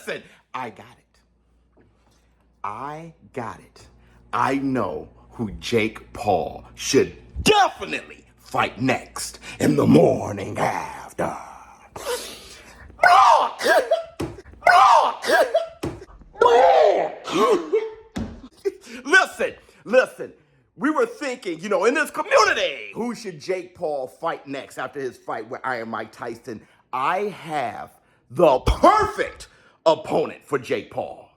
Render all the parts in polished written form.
listen. I got it. I got it. I know who Jake Paul should definitely fight next in the morning after. Listen. We were thinking, in this community, who should Jake Paul fight next after his fight with Iron Mike Tyson? I have the perfect opponent for Jake Paul.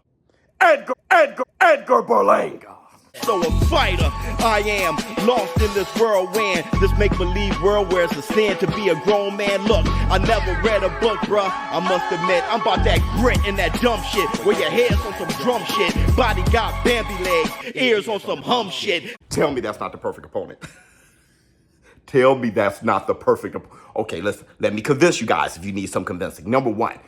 Edgar Berlanga. So a fighter I am, lost in this whirlwind, this make-believe world where it's a sin to be a grown man. Look, I never read a book, bruh. I must admit, I'm about that grit and that dumb shit, where your head's on some drum shit, body got Bambi legs, ears on some hum shit. Tell me that's not the perfect opponent. Tell me that's not the perfect opponent. Okay, listen, let me convince you guys if you need some convincing. Number one,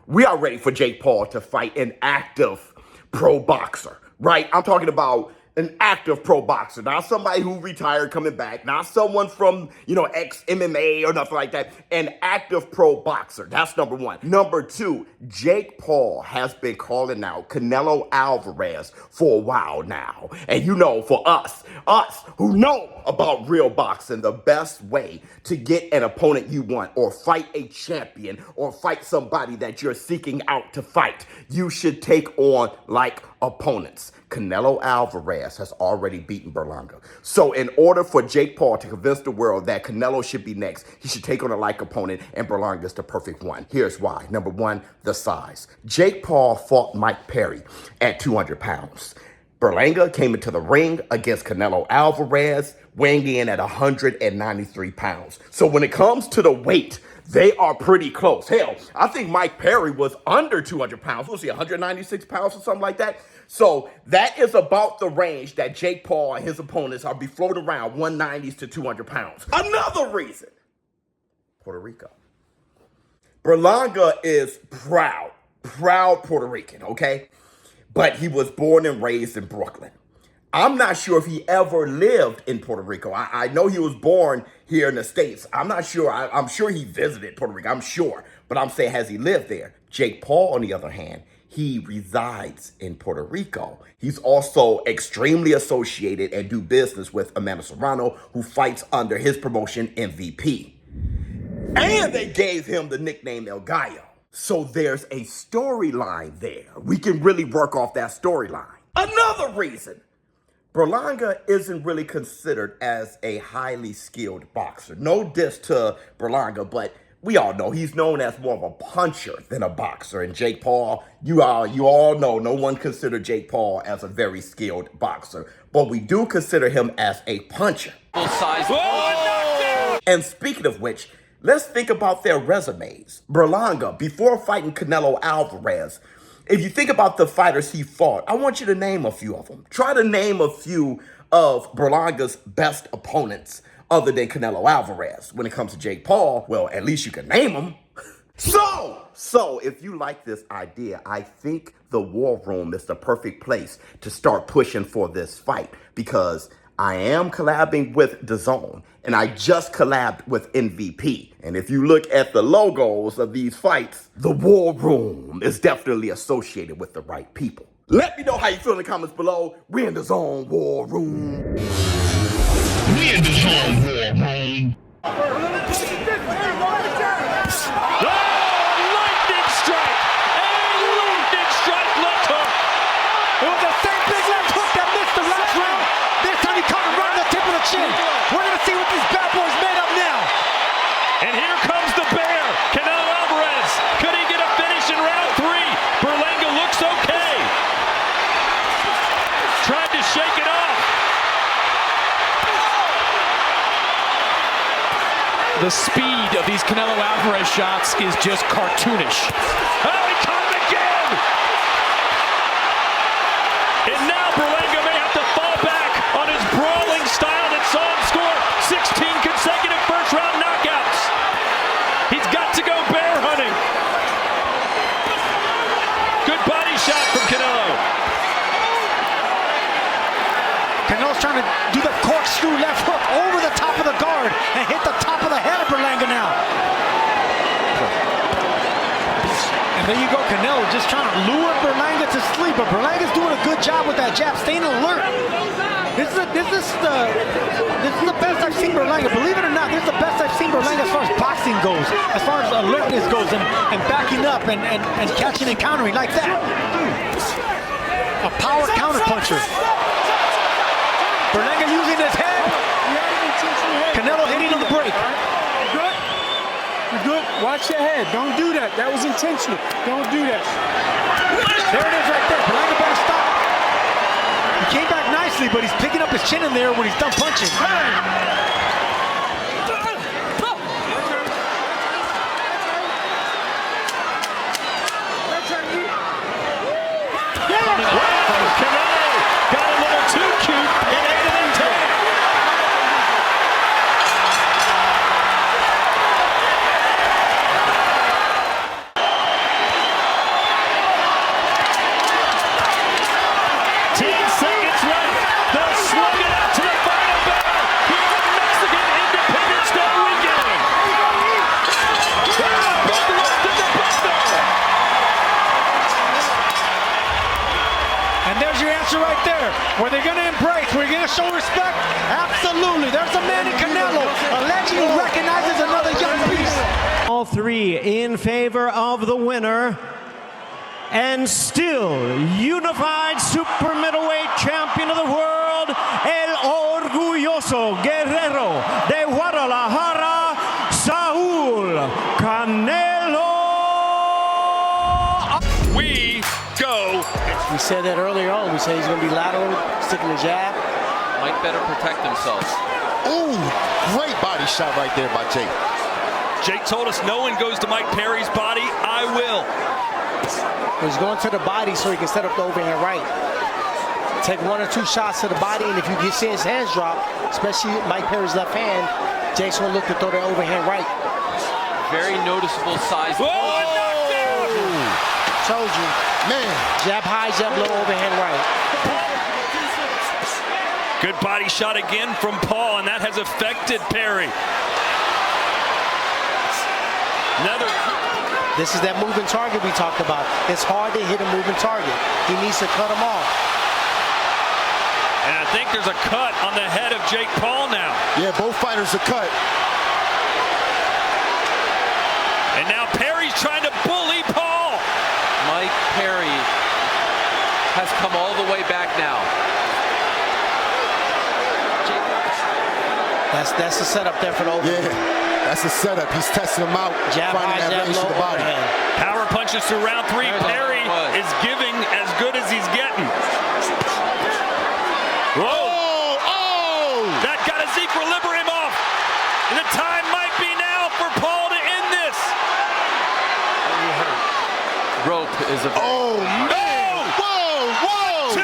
we are ready for Jake Paul to fight an active pro boxer, right? I'm talking about an active pro boxer, not somebody who retired coming back, not someone from, ex-MMA or nothing like that. An active pro boxer. That's number one. Number two, Jake Paul has been calling out Canelo Alvarez for a while now. And for us who know about real boxing, the best way to get an opponent you want or fight a champion or fight somebody that you're seeking out to fight, you should take on like opponents. Canelo Alvarez has already beaten Berlanga. So in order for Jake Paul to convince the world that Canelo should be next, he should take on a like opponent, and Berlanga is the perfect one. Here's why. Number one, the size. Jake Paul fought Mike Perry at 200 pounds. Berlanga came into the ring against Canelo Alvarez, weighing in at 193 pounds. So when it comes to the weight, they are pretty close. Hell, I think Mike Perry was under 200 pounds. Was he 196 pounds or something like that? So that is about the range that Jake Paul and his opponents are be floating around, 190s to 200 pounds. Another reason, Puerto Rico. Berlanga is proud Puerto Rican, okay? But he was born and raised in Brooklyn. I'm not sure if he ever lived in Puerto Rico. I know he was born here in the States. I'm not sure. I'm sure he visited Puerto Rico. I'm sure. But I'm saying, has he lived there? Jake Paul, on the other hand, he resides in Puerto Rico. He's also extremely associated and do business with Amanda Serrano, who fights under his promotion, MVP. And they gave him the nickname El Gallo. So there's a storyline there. We can really work off that storyline. Another reason, Berlanga isn't really considered as a highly skilled boxer. No diss to Berlanga, but we all know he's known as more of a puncher than a boxer. And Jake Paul, you all know no one considered Jake Paul as a very skilled boxer. But we do consider him as a puncher. Full size. Oh! And speaking of which, let's think about their resumes. Berlanga, before fighting Canelo Alvarez, if you think about the fighters he fought, I want you to name a few of them. Try to name a few of Berlanga's best opponents other than Canelo Alvarez. When it comes to Jake Paul, well, at least you can name them. So if you like this idea, I think the War Room is the perfect place to start pushing for this fight, because I am collabing with DAZN, and I just collabed with MVP. And if you look at the logos of these fights, the War Room is definitely associated with the right people. Let me know how you feel in the comments below. We in DAZN War Room. We in DAZN War Room. Lightning strike! A lightning strike left hook! It was the same big left hook that missed the last round. This time he caught him right on the tip of the chin. We're going to see what these bad boys made of now. And here comes the bear, Canelo Alvarez. Could he get a finish in round 3? Berlanga looks okay. Tried to shake it off. The speed of these Canelo Alvarez shots is just cartoonish. Oh, he caught him again! And now Berlanga may have to fall back on his brawling style that saw him score 16 consecutive first-round knockouts. He's got to go bear hunting. Good body shot from Canelo. Canelo's trying to do the corkscrew left hook over the top of the guard and hit the top of the head of Berlanga now. And there you go, Canelo just trying to lure Berlanga to sleep, but Berlanga's doing a good job with that jab, staying alert. This is the best I've seen Berlanga. Believe it or not, this is the best I've seen Berlanga as far as boxing goes, as far as alertness goes, and backing up and catching and countering like that. A power counter puncher. Berlanga using his head. Canelo hitting on the break. You're good. Watch your head. Don't do that. That was intentional. Don't do that. There it is right there. Berlanga better stop. He came back nicely, but he's picking up his chin in there when he's done punching. Canelo got a little too cute and ate him in 10. Right there. Were they going to embrace? Were they going to show respect? Absolutely. There's a man in Canelo, a legend who recognizes another young beast. All three in favor of the winner. And still, unified super middleweight champion of the world, el orgulloso guerrero de Guadalajara, Saúl Canelo. We go. We said that earlier on. We said he's going to be lateral, sticking the jab. Might better protect themselves. Ooh, great body shot right there by Jake. Jake told us no one goes to Mike Perry's body. I will. He's going to the body so he can set up the overhand right. Take one or two shots to the body, and if you can see his hands drop, especially Mike Perry's left hand, Jake's going to look to throw the overhand right. Very noticeable size. Whoa, knockdown! Told you. Man. Jab high, jab low, overhand right. Good body shot again from Paul, and that has affected Perry. Another. This is that moving target we talked about. It's hard to hit a moving target. He needs to cut him off. And I think there's a cut on the head of Jake Paul now. Yeah, both fighters are cut. And now Perry's trying to bully Paul. Mike Perry has come all the way back now. That's the setup there for the overhand. Yeah, that's the setup. He's testing him out, Jab finding high, that jab range low, of the body. overhand. Power punches through round 3. Perry is giving as good as he's getting. Whoa! Oh! That got his equilibrium off. And the time might be now for Paul to end this. Rope is a. Oh, man! Whoa, whoa! 2, 3,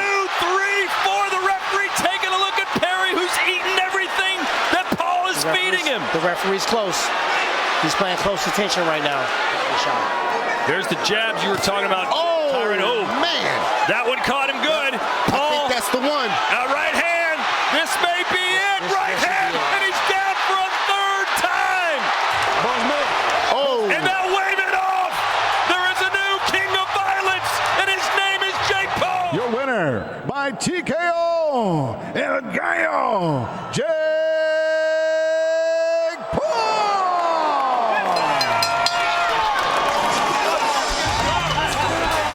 4. The referee taking a look at Perry, who's eating everything that Paul is feeding him. The referee's close. He's paying close attention right now. Good shot. There's the jabs you were talking about. Oh, Tyron. Oh, man! that one caught him good. I Paul, think that's the one. right hand. This may be it. Right hand, and he's down for a third time. Oh! And now wave it off. There is a new king of violence, and his name is Jake Paul. Your winner by TKO, El Gallo, Jake